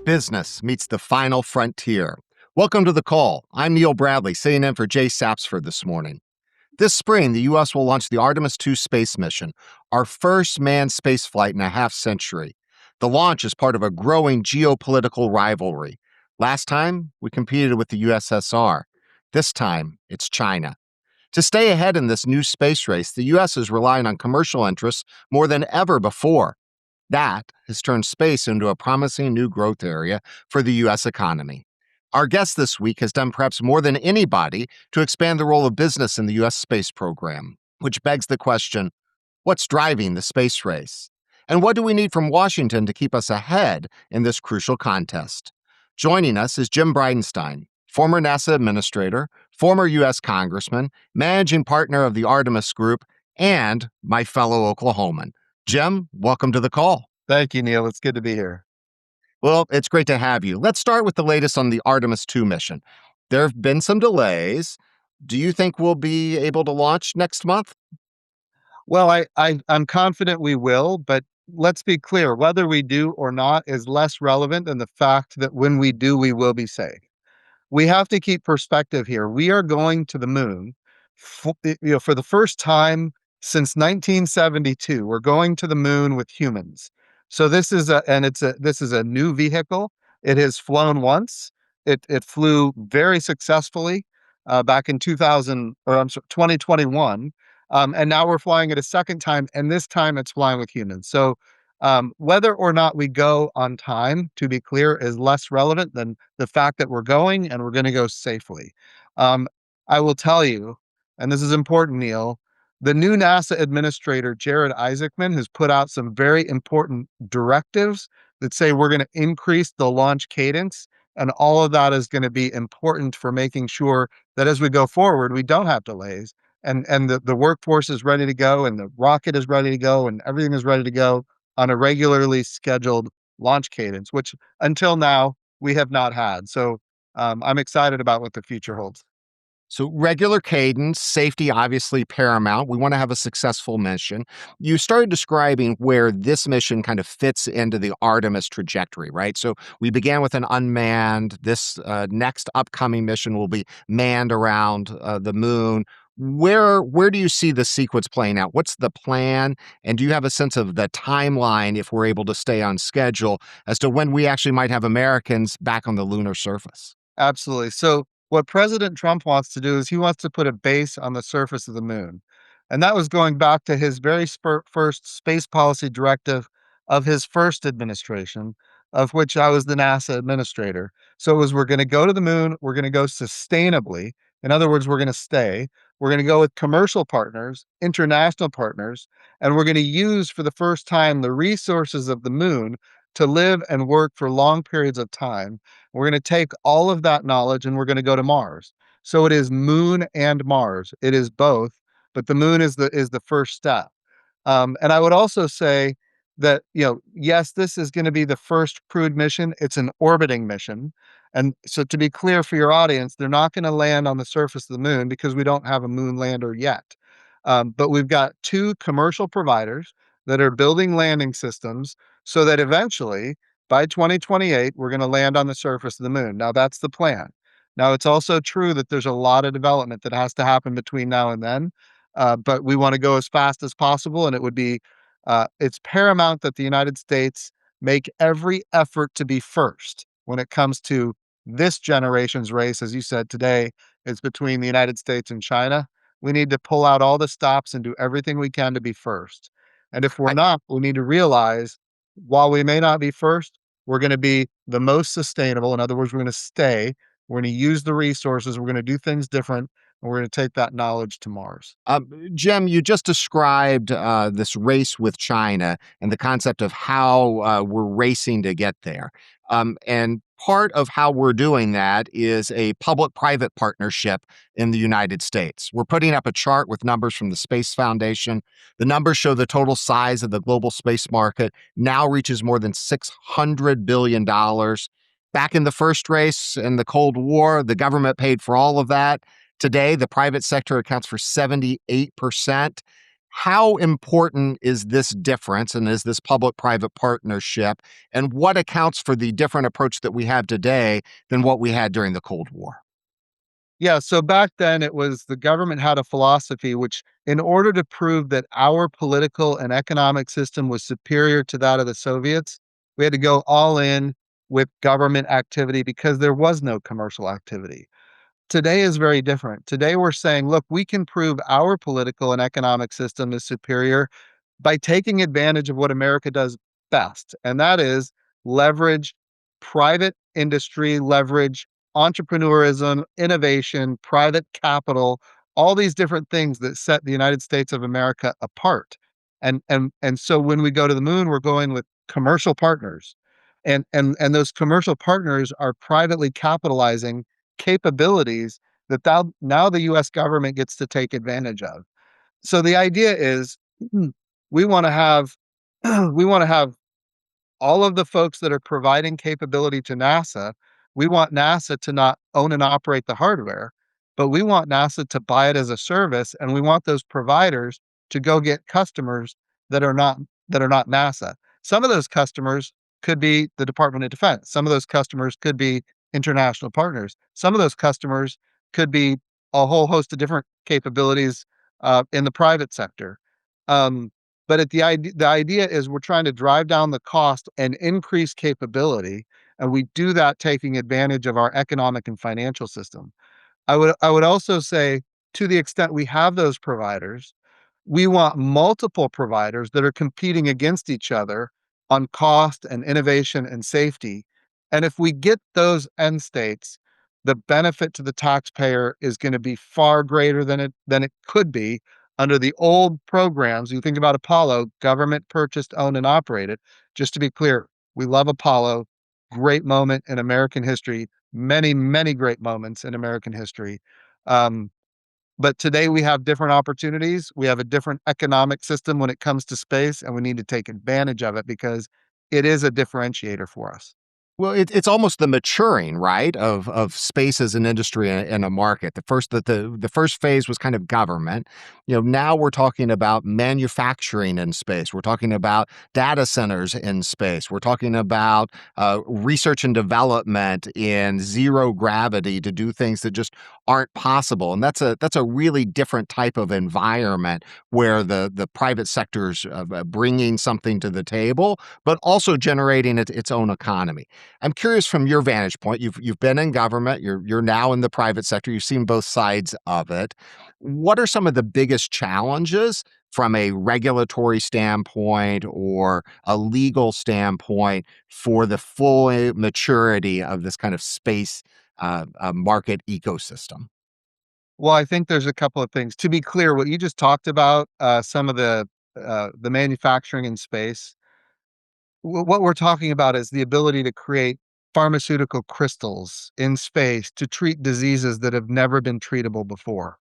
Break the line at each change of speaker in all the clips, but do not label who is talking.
Business meets the final frontier. Welcome to The Call. I'm Neil Bradley, sitting in for Jay Sapsford this morning. This spring, the U.S. will launch the Artemis II space mission, our first manned spaceflight in a half-century. The launch is part of a growing geopolitical rivalry. Last time, we competed with the USSR. This time, it's China. To stay ahead in this new space race, the U.S. is relying on commercial interests more than ever before. That has turned space into a promising new growth area for the U.S. economy. Our guest this week has done perhaps more than anybody to expand the role of business in the U.S. space program, which begs the question, what's driving the space race? And what do we need from Washington to keep us ahead in this crucial contest? Joining us is Jim Bridenstine, former NASA administrator, former U.S. congressman, managing partner of the Artemis Group, and my fellow Oklahoman. Jim, welcome to The Call.
Thank you, Neil. It's good to be here.
Well, it's great to have you. Let's start with the latest on the Artemis II mission. There have been some delays. Do you think we'll be able to launch next month?
Well, I'm confident we will, but let's be clear, whether we do or not is less relevant than the fact that when we do, we will be safe. We have to keep perspective here. We are going to the moon for the first time since 1972. We're going to the moon with humans. So this is a new vehicle. It has flown once. It flew very successfully back in 2021. And now we're flying it a second time, and this time it's flying with humans. So whether or not we go on time, to be clear, is less relevant than the fact that we're going and we're going to go safely. I will tell you, and this is important, Neil, the new NASA administrator, Jared Isaacman, has put out some very important directives that say we're going to increase the launch cadence. And all of that is going to be important for making sure that as we go forward, we don't have delays. And the workforce is ready to go, and the rocket is ready to go, and everything is ready to go on a regularly scheduled launch cadence, which until now we have not had. So I'm excited about what the future holds.
So regular cadence, safety obviously paramount. We want to have a successful mission. You started describing where this mission kind of fits into the Artemis trajectory, right? So we began with an unmanned. This next upcoming mission will be manned around the moon. Where do you see the sequence playing out? What's the plan? And do you have a sense of the timeline, if we're able to stay on schedule, as to when we actually might have Americans back on the lunar surface?
Absolutely. So what President Trump wants to do is he wants to put a base on the surface of the moon. And that was going back to his very first space policy directive of his first administration, of which I was the NASA administrator. So it was, we're going to go to the moon, we're going to go sustainably. In other words, we're going to stay. We're going to go with commercial partners, international partners, and we're going to use for the first time the resources of the moon to live and work for long periods of time. We're going to take all of that knowledge and we're going to go to Mars. So it is moon and Mars. It is both, but the moon is the first step. And I would also say that, yes, this is going to be the first crewed mission. It's an orbiting mission. And so to be clear for your audience, they're not going to land on the surface of the moon because we don't have a moon lander yet. But we've got two commercial providers that are building landing systems so that eventually, by 2028, we're going to land on the surface of the moon. Now, that's the plan. Now, it's also true that there's a lot of development that has to happen between now and then, but we want to go as fast as possible, and it's paramount that the United States make every effort to be first when it comes to this generation's race. As you said today, it's between the United States and China. We need to pull out all the stops and do everything we can to be first. And if we're not, we need to realize, while we may not be first, we're going to be the most sustainable. In other words, we're going to stay. We're going to use the resources. We're going to do things different. And we're going to take that knowledge to Mars.
Jim, you just described this race with China and the concept of how we're racing to get there. And part of how we're doing that is a public-private partnership in the United States. We're putting up a chart with numbers from the Space Foundation. The numbers show the total size of the global space market now reaches more than $600 billion. Back in the first race in the Cold War, the government paid for all of that. Today, the private sector accounts for 78%. How important is this difference and is this public-private partnership, and what accounts for the different approach that we have today than what we had during the Cold War?
Yeah, so back then it was the government had a philosophy which, in order to prove that our political and economic system was superior to that of the Soviets, we had to go all in with government activity because there was no commercial activity. Today is very different. Today we're saying, look, we can prove our political and economic system is superior by taking advantage of what America does best, and that is leverage private industry, leverage entrepreneurism, innovation, private capital, all these different things that set the United States of America apart. And so when we go to the moon, we're going with commercial partners. And those commercial partners are privately capitalizing capabilities that now the US government gets to take advantage of. So the idea is we want to have we want to have all of the folks that are providing capability to NASA. We want NASA to not own and operate the hardware, but we want NASA to buy it as a service, and we want those providers to go get customers that are not NASA. Some of those customers could be the Department of Defense. Some of those customers could be international partners. Some of those customers could be a whole host of different capabilities in the private sector. Um, but the idea is we're trying to drive down the cost and increase capability, and we do that taking advantage of our economic and financial system. I would also say, to the extent we have those providers, we want multiple providers that are competing against each other on cost and innovation and safety. And if we get those end states, the benefit to the taxpayer is going to be far greater than it could be under the old programs. You think about Apollo, government purchased, owned, and operated. Just to be clear, we love Apollo. Great moment in American history. Many, many great moments in American history. Um, but today we have different opportunities. We have a different economic system when it comes to space, and we need to take advantage of it because it is a differentiator for us.
Well, it's almost the maturing, right, of space as an industry and a market. The first phase was kind of government. Now we're talking about manufacturing in space. We're talking about data centers in space. We're talking about research and development in zero gravity to do things that just aren't possible. And that's a really different type of environment where the private sector's bringing something to the table, but also generating its own economy. I'm curious from your vantage point. You've been in government. You're now in the private sector. You've seen both sides of it. What are some of the biggest challenges from a regulatory standpoint or a legal standpoint for the full maturity of this kind of space market ecosystem?
Well, I think there's a couple of things. To be clear, what you just talked about, some of the manufacturing in space, what we're talking about is the ability to create pharmaceutical crystals in space to treat diseases that have never been treatable before.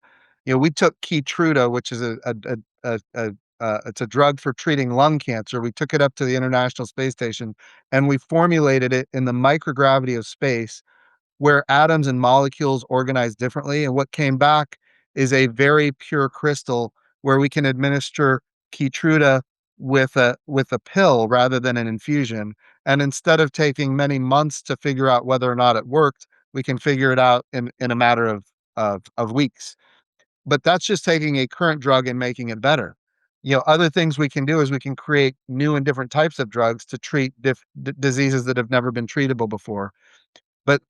We took Keytruda, which is it's a drug for treating lung cancer. We took it up to the International Space Station, and we formulated it in the microgravity of space where atoms and molecules organize differently. And what came back is a very pure crystal where we can administer Keytruda with a pill rather than an infusion. And instead of taking many months to figure out whether or not it worked, we can figure it out in a matter of weeks. But that's just taking a current drug and making it better. Other things we can do is we can create new and different types of drugs to treat diseases that have never been treatable before. But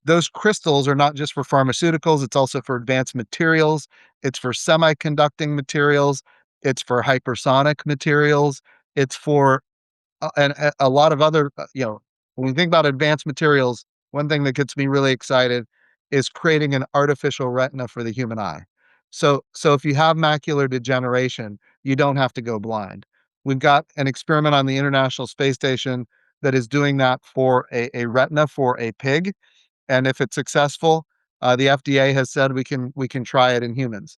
those crystals are not just for pharmaceuticals, it's also for advanced materials, it's for semiconducting materials, it's for hypersonic materials, it's for and a lot of other, when we think about advanced materials, one thing that gets me really excited is creating an artificial retina for the human eye. So if you have macular degeneration, you don't have to go blind. We've got an experiment on the International Space Station that is doing that for a retina for a pig, and if it's successful, the FDA has said we can try it in humans.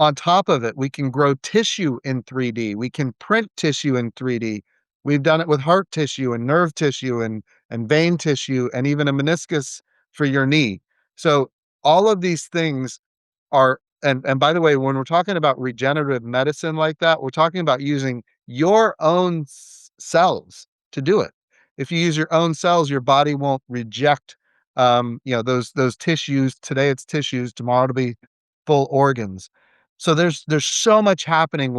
On top of it, we can grow tissue in 3D. We can print tissue in 3D. We've done it with heart tissue and nerve tissue and vein tissue and even a meniscus for your knee. So all of these things are and by the way, when we're talking about regenerative medicine like that, we're talking about using your own cells to do it. If you use your own cells, your body won't reject, those tissues. Today it's tissues, tomorrow it'll be full organs. So there's so much happening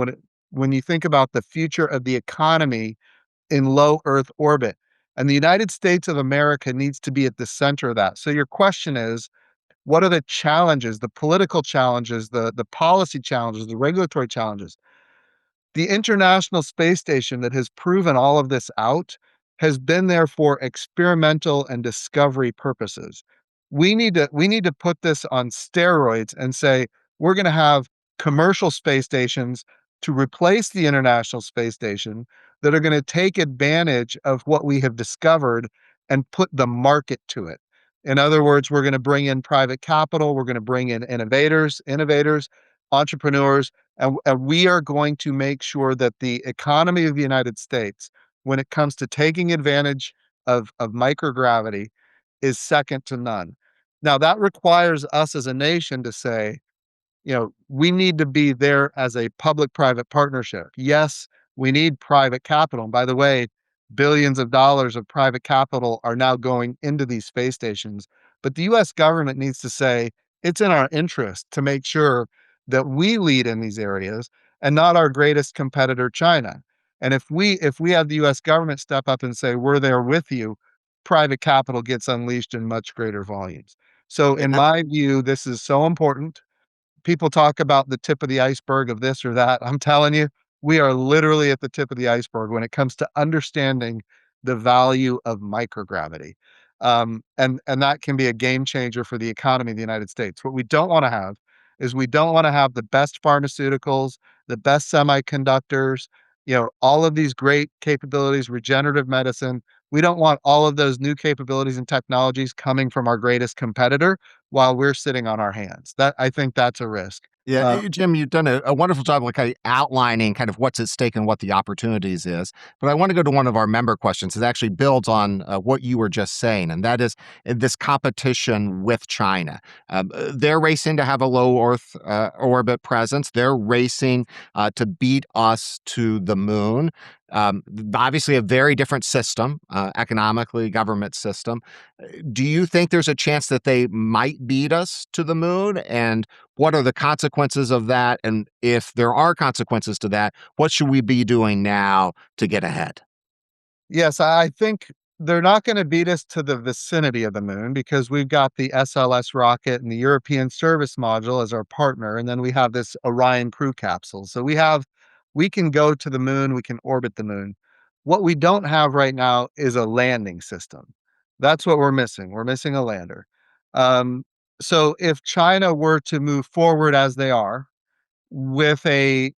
when you think about the future of the economy in low Earth orbit, and the United States of America needs to be at the center of that. So your question is, what are the challenges, the political challenges, the policy challenges, the regulatory challenges? The International Space Station that has proven all of this out has been there for experimental and discovery purposes. We need to put this on steroids and say we're going to have commercial space stations to replace the International Space Station that are going to take advantage of what we have discovered and put the market to it. In other words, we're going to bring in private capital, we're going to bring in innovators, entrepreneurs, and we are going to make sure that the economy of the United States, when it comes to taking advantage of microgravity, is second to none. Now, that requires us as a nation to say, we need to be there as a public-private partnership. Yes, we need private capital. And by the way, billions of dollars of private capital are now going into these space stations. But the US government needs to say it's in our interest to make sure that we lead in these areas and not our greatest competitor, China. And if we have the US government step up and say, we're there with you, private capital gets unleashed in much greater volumes. So in my view, this is so important. People talk about the tip of the iceberg of this or that. I'm telling you, we are literally at the tip of the iceberg when it comes to understanding the value of microgravity. And that can be a game changer for the economy of the United States. What we don't want to have is we don't want to have the best pharmaceuticals, the best semiconductors, all of these great capabilities, regenerative medicine. We don't want all of those new capabilities and technologies coming from our greatest competitor while we're sitting on our hands. I think that's a risk.
Yeah,
Uh,
Jim, you've done a wonderful job of kind of outlining kind of what's at stake and what the opportunities is. But I want to go to one of our member questions. It actually builds on what you were just saying, and that is this competition with China. They're racing to have a low Earth orbit presence. They're racing to beat us to the moon. Obviously, a very different system, economically, government system. Do you think there's a chance that they might beat us to the moon? And what are the consequences of that? And if there are consequences to that, what should we be doing now to get ahead?
yes, I think they're not going to beat us to the vicinity of the moon because we've got the SLS rocket and the European Service Module as our partner, and then we have this Orion crew capsule. So we can go to the moon, we can orbit the moon. What we don't have right now is a landing system. That's what we're missing. We're missing a lander. Um, so if China were to move forward as they are, with a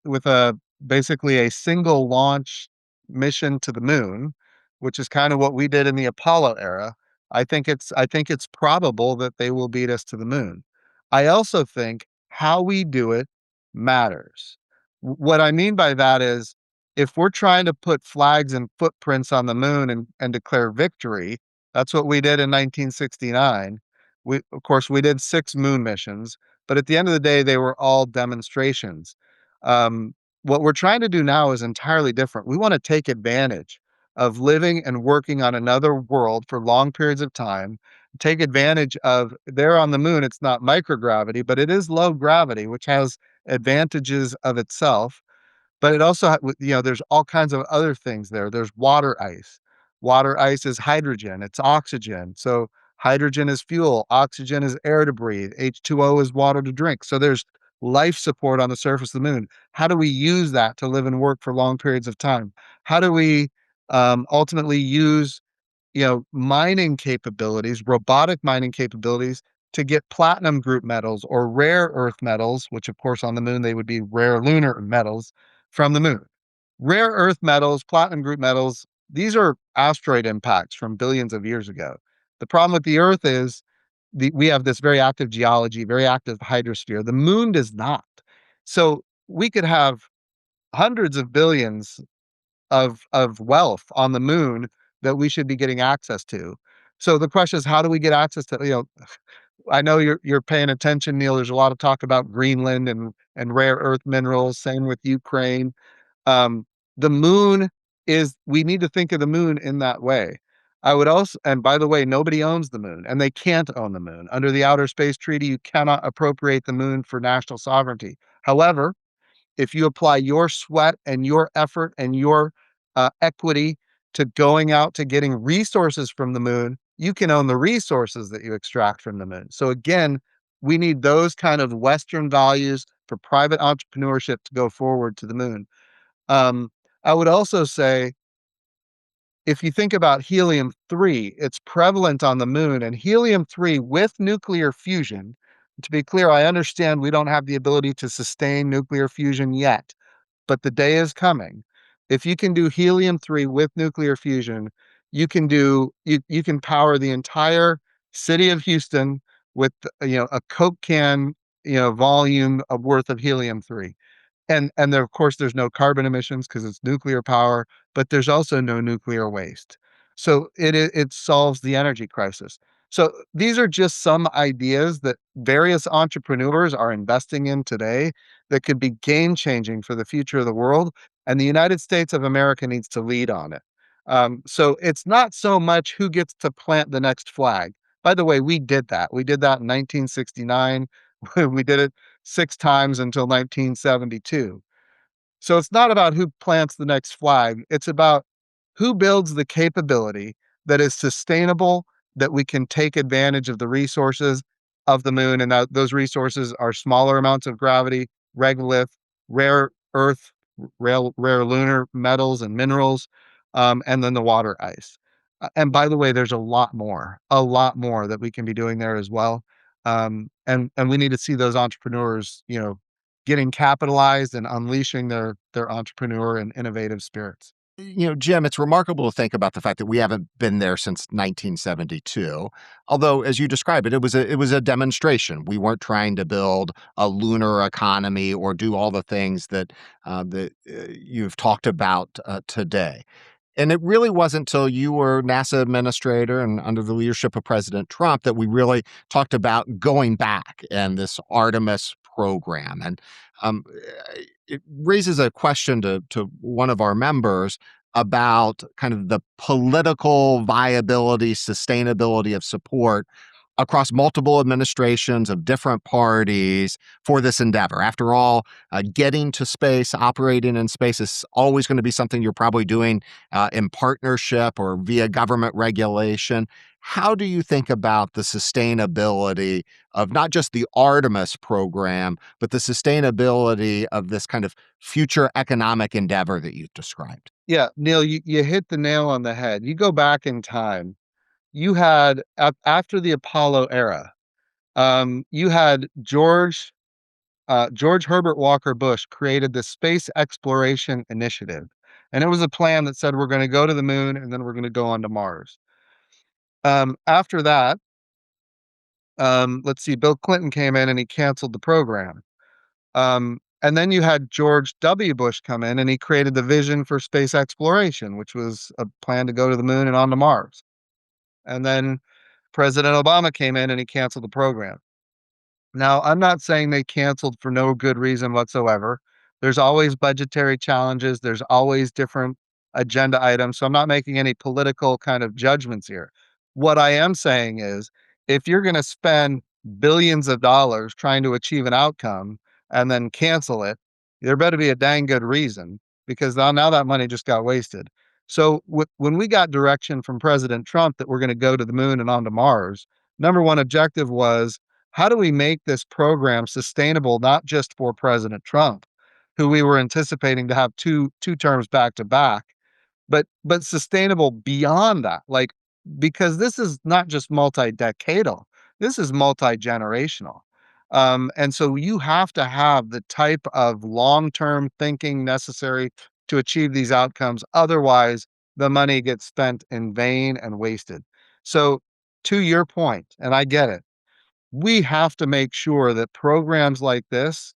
basically a single launch mission to the moon, which is kind of what we did in the Apollo era, I think it's probable that they will beat us to the moon. I also think how we do it matters. What I mean by that is if we're trying to put flags and footprints on the moon and declare victory, that's what we did in 1969. Of course, we did 6 moon missions, but at the end of the day, they were all demonstrations. Um, what we're trying to do now is entirely different. We want to take advantage of living and working on another world for long periods of time, take advantage of there on the moon. It's not microgravity, but it is low gravity, which has advantages of itself. But it also, there's all kinds of other things there. There's water ice. Water ice is hydrogen, it's oxygen. So hydrogen is fuel, oxygen is air to breathe, H2O is water to drink. So there's life support on the surface of the moon. How do we use that to live and work for long periods of time? How do we ultimately use mining capabilities, robotic mining capabilities to get platinum group metals or rare earth metals, which of course on the moon they would be rare lunar metals from the moon. Rare earth metals, platinum group metals, these are asteroid impacts from billions of years ago. The problem with the Earth is we have this very active geology, very active hydrosphere. The moon does not. So we could have hundreds of billions of wealth on the moon that we should be getting access to. So the question is, how do we get access to, I know you're paying attention, Neil. There's a lot of talk about Greenland and rare earth minerals. Same with Ukraine. Um, the moon we need to think of the moon in that way. I would also, and by the way, nobody owns the moon and they can't own the moon. Under the Outer Space Treaty, you cannot appropriate the moon for national sovereignty. However, if you apply your sweat and your effort and your equity to going out to getting resources from the moon, you can own the resources that you extract from the moon. So again, we need those kind of Western values for private entrepreneurship to go forward to the moon. Um, I would also say, if you think about helium-3, it's prevalent on the moon, and helium-3 with nuclear fusion, to be clear, I understand we don't have the ability to sustain nuclear fusion yet, but the day is coming. If you can do helium-3 with nuclear fusion, you can power the entire city of Houston with, a Coke can, volume of worth of helium-3. And there, of course, there's no carbon emissions because it's nuclear power, but there's also no nuclear waste. So it solves the energy crisis. So these are just some ideas that various entrepreneurs are investing in today that could be game changing for the future of the world. And the United States of America needs to lead on it. So it's not so much who gets to plant the next flag. By the way, we did that. We did that in 1969. We did it 6 times until 1972. So it's not about who plants the next flag. It's about who builds the capability that is sustainable, that we can take advantage of the resources of the moon. And those resources are smaller amounts of gravity, regolith, rare earth, rare lunar metals and minerals, and then the water ice. And by the way, there's a lot more that we can be doing there as well. And we need to see those entrepreneurs, getting capitalized and unleashing their entrepreneur and innovative spirits.
Jim, it's remarkable to think about the fact that we haven't been there since 1972. Although, as you described it, it was a demonstration. We weren't trying to build a lunar economy or do all the things that you've talked about today. And it really wasn't until you were NASA administrator and under the leadership of President Trump that we really talked about going back and this Artemis program. And um, it raises a question to one of our members about kind of the political viability, sustainability of support across multiple administrations of different parties for this endeavor. After all, getting to space, operating in space is always going to be something you're probably doing in partnership or via government regulation. How do you think about the sustainability of not just the Artemis program, but the sustainability of this kind of future economic endeavor that you've described?
Yeah, Neil, you hit the nail on the head. You go back in time, you had after the Apollo era, you had George Herbert Walker Bush created the Space Exploration Initiative, and it was a plan that said we're going to go to the moon and then we're going to go on to Mars. After that, let's see, Bill Clinton came in and he canceled the program. And then you had George W. Bush come in and he created the Vision for Space Exploration, which was a plan to go to the moon and on to Mars. And then President Obama came in and he canceled the program. Now, I'm not saying they canceled for no good reason whatsoever. There's always budgetary challenges, there's always different agenda items, so I'm not making any political kind of judgments here. What I am saying is, if you're gonna spend billions of dollars trying to achieve an outcome and then cancel it, there better be a dang good reason, because now that money just got wasted. So, when we got direction from President Trump that we're gonna go to the moon and onto Mars, number one objective was, how do we make this program sustainable, not just for President Trump, who we were anticipating to have two terms back to back, but sustainable beyond that? Like, because this is not just multi-decadal, this is multi-generational. And so you have to have the type of long-term thinking necessary to achieve these outcomes. Otherwise, the money gets spent in vain and wasted. So, to your point, and I get it, we have to make sure that programs like this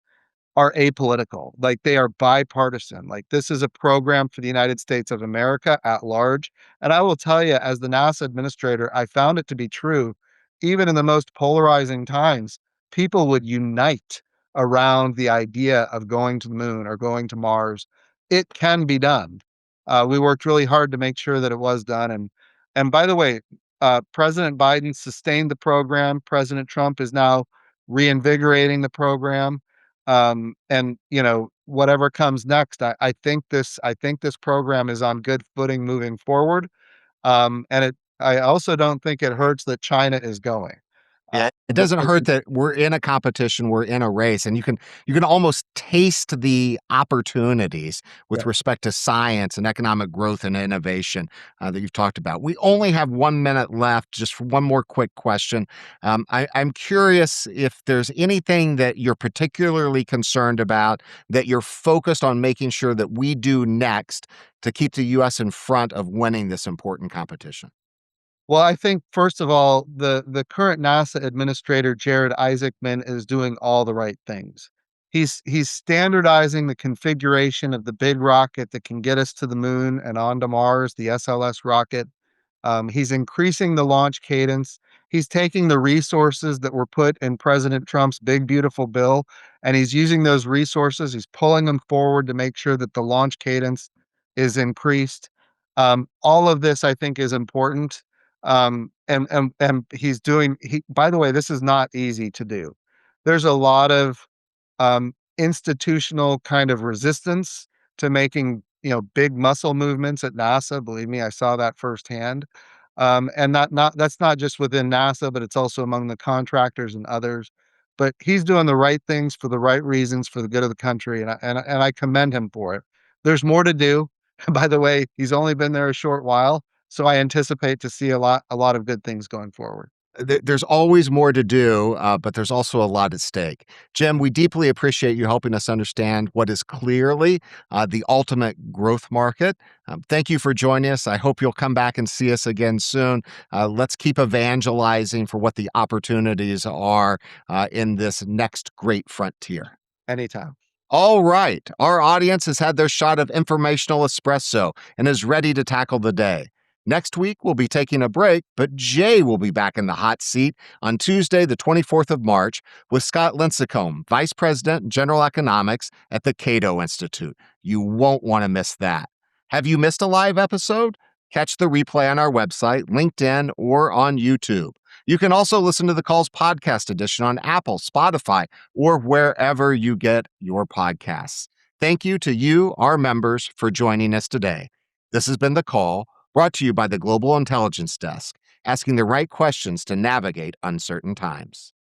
are apolitical, like they are bipartisan. Like, this is a program for the United States of America at large. And I will tell you, as the NASA administrator, I found it to be true even in the most polarizing times, people would unite around the idea of going to the moon or going to Mars. It can be done. We worked really hard to make sure that it was done. And by the way, President Biden sustained the program. President Trump is now reinvigorating the program. And whatever comes next, I think this program is on good footing moving forward. I also don't think it hurts that China is going.
Yeah, it
The
doesn't hurt that we're in a competition, we're in a race, and you can almost taste the opportunities
Yeah.
with respect to science and economic growth and innovation that you've talked about. We only have 1 minute left. Just for one more quick question. I'm curious if there's anything that you're particularly concerned about that you're focused on making sure that we do next to keep the U.S. in front of winning this important competition.
Well, I think first of all, the current NASA administrator, Jared Isaacman, is doing all the right things. He's standardizing the configuration of the big rocket that can get us to the moon and onto Mars, the SLS rocket. He's increasing the launch cadence. He's taking the resources that were put in President Trump's big, beautiful bill, and he's using those resources. He's pulling them forward to make sure that the launch cadence is increased. All of this, I think, is important. And he's doing. By the way, this is not easy to do. There's a lot of institutional kind of resistance to making big muscle movements at NASA. Believe me, I saw that firsthand. And not that's not just within NASA, but it's also among the contractors and others. But he's doing the right things for the right reasons for the good of the country, and I commend him for it. There's more to do. By the way, he's only been there a short while, so I anticipate to see a lot of good things going forward.
There's always more to do, but there's also a lot at stake. Jim, we deeply appreciate you helping us understand what is clearly the ultimate growth market. Thank you for joining us. I hope you'll come back and see us again soon. Let's keep evangelizing for what the opportunities are in this next great frontier.
Anytime.
All right. Our audience has had their shot of informational espresso and is ready to tackle the day. Next week, we'll be taking a break, but Jay will be back in the hot seat on Tuesday, the 24th of March, with Scott Lincecum, Vice President, General Economics at the Cato Institute. You won't want to miss that. Have you missed a live episode? Catch the replay on our website, LinkedIn, or on YouTube. You can also listen to the Calls podcast edition on Apple, Spotify, or wherever you get your podcasts. Thank you to you, our members, for joining us today. This has been The Call, brought to you by the Global Intelligence Desk, asking the right questions to navigate uncertain times.